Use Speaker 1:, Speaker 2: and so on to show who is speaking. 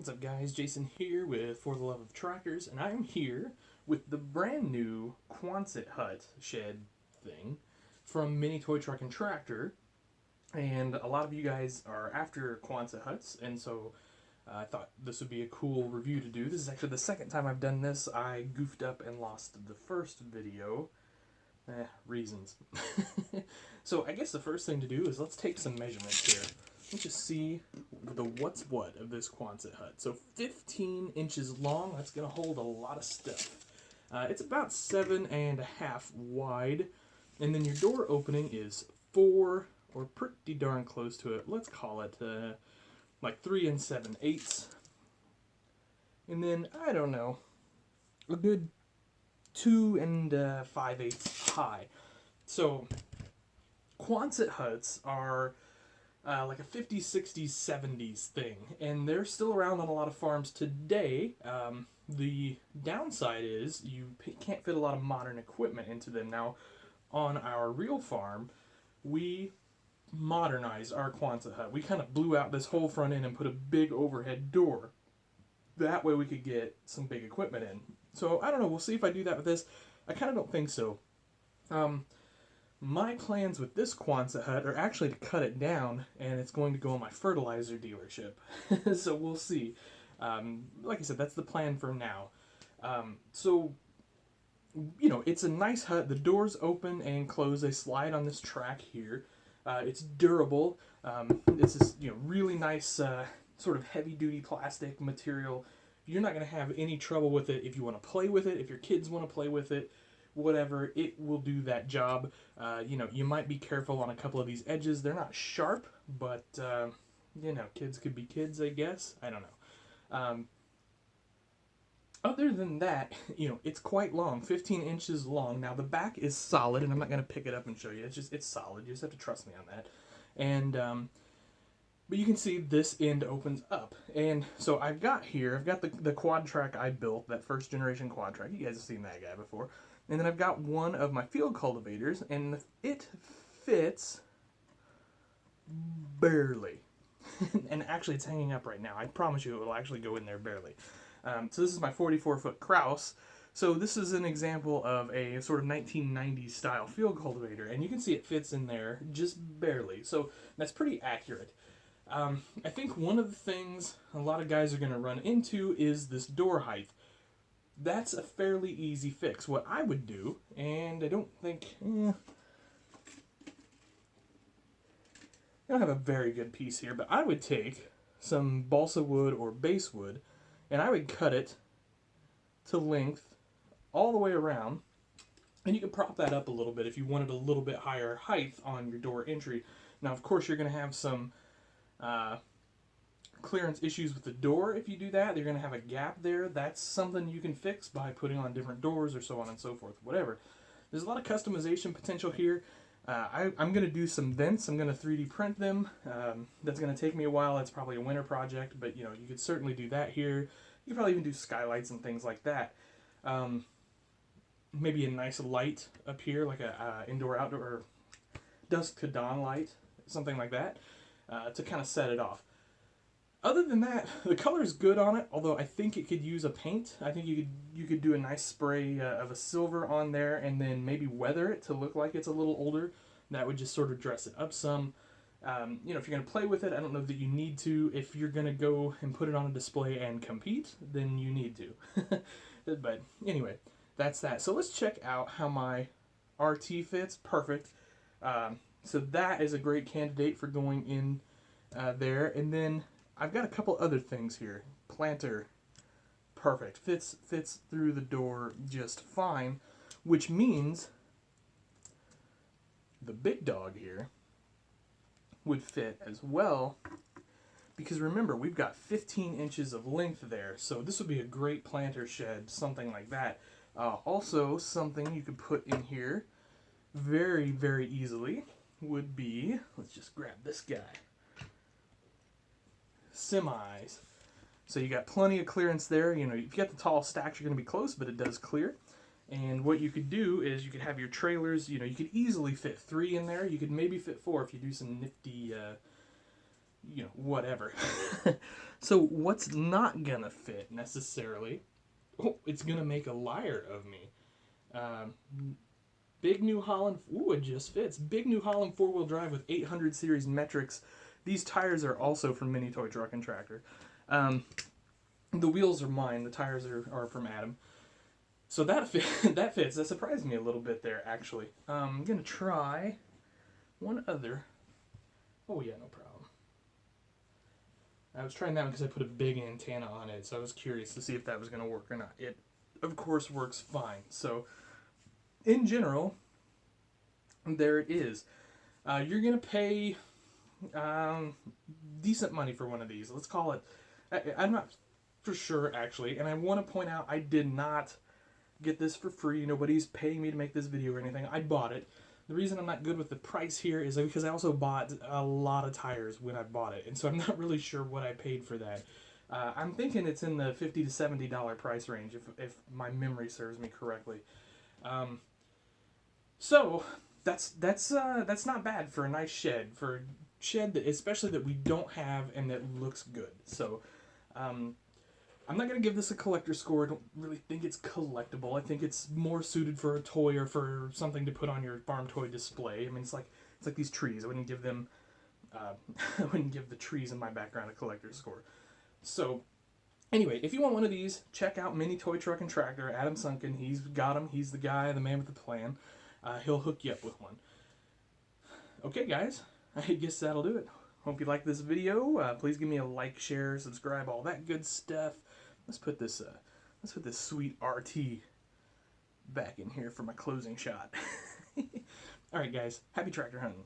Speaker 1: What's up guys, Jason here with For the Love of Trackers, and I'm here with the brand new quonset hut shed thing from Mini Toy Truck and Tractor. And a lot of you guys are after quonset huts, and so I thought this would be a cool review to do. This is actually the second time I've done this. I goofed up and lost the first video. Reasons. So I guess the first thing to do is let's take some measurements here. Let's just see the what's what of this quonset hut. So 15 inches long. That's going to hold a lot of stuff. It's about 7.5 wide. And then your door opening is 4, or pretty darn close to it. Let's call it like 3 7/8. And then, I don't know, a good 2 5/8 high. So quonset huts are like a 50s, 60s, 70s thing, and they're still around on a lot of farms today. The downside is you can't fit a lot of modern equipment into them. Now, on our real farm, we modernized our quonset hut. We kind of blew out this whole front end and put a big overhead door. That way we could get some big equipment in. So, I don't know, we'll see if I do that with this. I kind of don't think so. My plans with this quonset hut are actually to cut it down, and it's going to go on my fertilizer dealership. So we'll see. Like I said, that's the plan for now. So, you know, it's a nice hut. The doors open and close. They slide on this track here. It's durable. It's this, really nice sort of heavy-duty plastic material. You're not going to have any trouble with it if you want to play with it, if your kids want to play with it. Whatever, it will do that job. You might be careful on a couple of these edges. They're not sharp, but, kids could be kids, I guess. I don't know. Other than that, it's quite long, 15 inches long. Now, the back is solid, and I'm not going to pick it up and show you. It's solid. You just have to trust me on that. And, but you can see this end opens up. And so I've got the quad track I built, that first generation quad track. You guys have seen that guy before. And then I've got one of my field cultivators, and it fits barely. And actually, it's hanging up right now. I promise you it will actually go in there barely. So this is my 44-foot Kraus. So this is an example of a sort of 1990s style field cultivator, and you can see it fits in there just barely. So that's pretty accurate. I think one of the things a lot of guys are going to run into is this door height. That's a fairly easy fix. What I would do, and I don't think... I don't have a very good piece here, but I would take some balsa wood or basswood, and I would cut it to length all the way around, and you can prop that up a little bit if you wanted a little bit higher height on your door entry. Now, of course, you're going to have some clearance issues with the door. If you do that, you're going to have a gap there. That's something you can fix by putting on different doors or so on and so forth, whatever. There's a lot of customization potential here. I'm going to do some vents. I'm going to 3D print them. That's going to take me a while. That's probably a winter project, but you could certainly do that here. You could probably even do skylights and things like that. Maybe a nice light up here, like a indoor-outdoor or dusk to dawn light, something like that, to kind of set it off. Other than that, the color is good on it, although I think it could use a paint. I think you could do a nice spray of a silver on there and then maybe weather it to look like it's a little older. That would just sort of dress it up some. If you're going to play with it, I don't know that you need to. If you're going to go and put it on a display and compete, then you need to. But anyway, that's that. So let's check out how my RT fits. Perfect. So that is a great candidate for going in there. And then I've got a couple other things here. Planter, perfect. Fits through the door just fine, which means the big dog here would fit as well, because remember, we've got 15 inches of length there, so this would be a great planter shed, something like that. Also, something you could put in here very, very easily would be, let's just grab this guy. Semis. So you got plenty of clearance there. If you got the tall stacks, you're going to be close, but it does clear. And what you could do is you could have your trailers, you could easily fit 3 in there. You could maybe fit 4 if you do some nifty, whatever. So what's not gonna fit necessarily? Oh, it's gonna make a liar of me. Um, Big New Holland. Ooh, it just fits. Big New Holland four-wheel drive with 800 series metrics. These tires are also from Mini Toy Truck and Tractor. The wheels are mine. The tires are from Adam. So that that fits. That surprised me a little bit there, actually. I'm gonna try one other. Oh yeah, no problem. I was trying that one because I put a big antenna on it, so I was curious to see if that was gonna work or not. It, of course, works fine. So, in general, there it is. You're gonna pay decent money for one of these. Let's call it. I'm not for sure actually, and I want to point out I did not get this for free. Nobody's paying me to make this video or anything. I bought it. The reason I'm not good with the price here is because I also bought a lot of tires when I bought it, and so I'm not really sure what I paid for that. I'm thinking it's in the $50 to $70 price range, if my memory serves me correctly. So that's not bad for a nice shed, for a shed that especially that we don't have and that looks good. So I'm not going to give this a collector score. I don't really think it's collectible. I think it's more suited for a toy or for something to put on your farm toy display. I mean, it's like these trees. I wouldn't give them I wouldn't give the trees in my background a collector score. So anyway, if you want one of these, check out Mini Toy Truck and Tractor. Adam Sunken, he's got them. He's the guy, the man with the plan. He'll hook you up with one. Okay, guys, I guess that'll do it. Hope you like this video. Please give me a like, share, subscribe, all that good stuff. Let's put this sweet RT back in here for my closing shot. All right, guys, happy tractor hunting.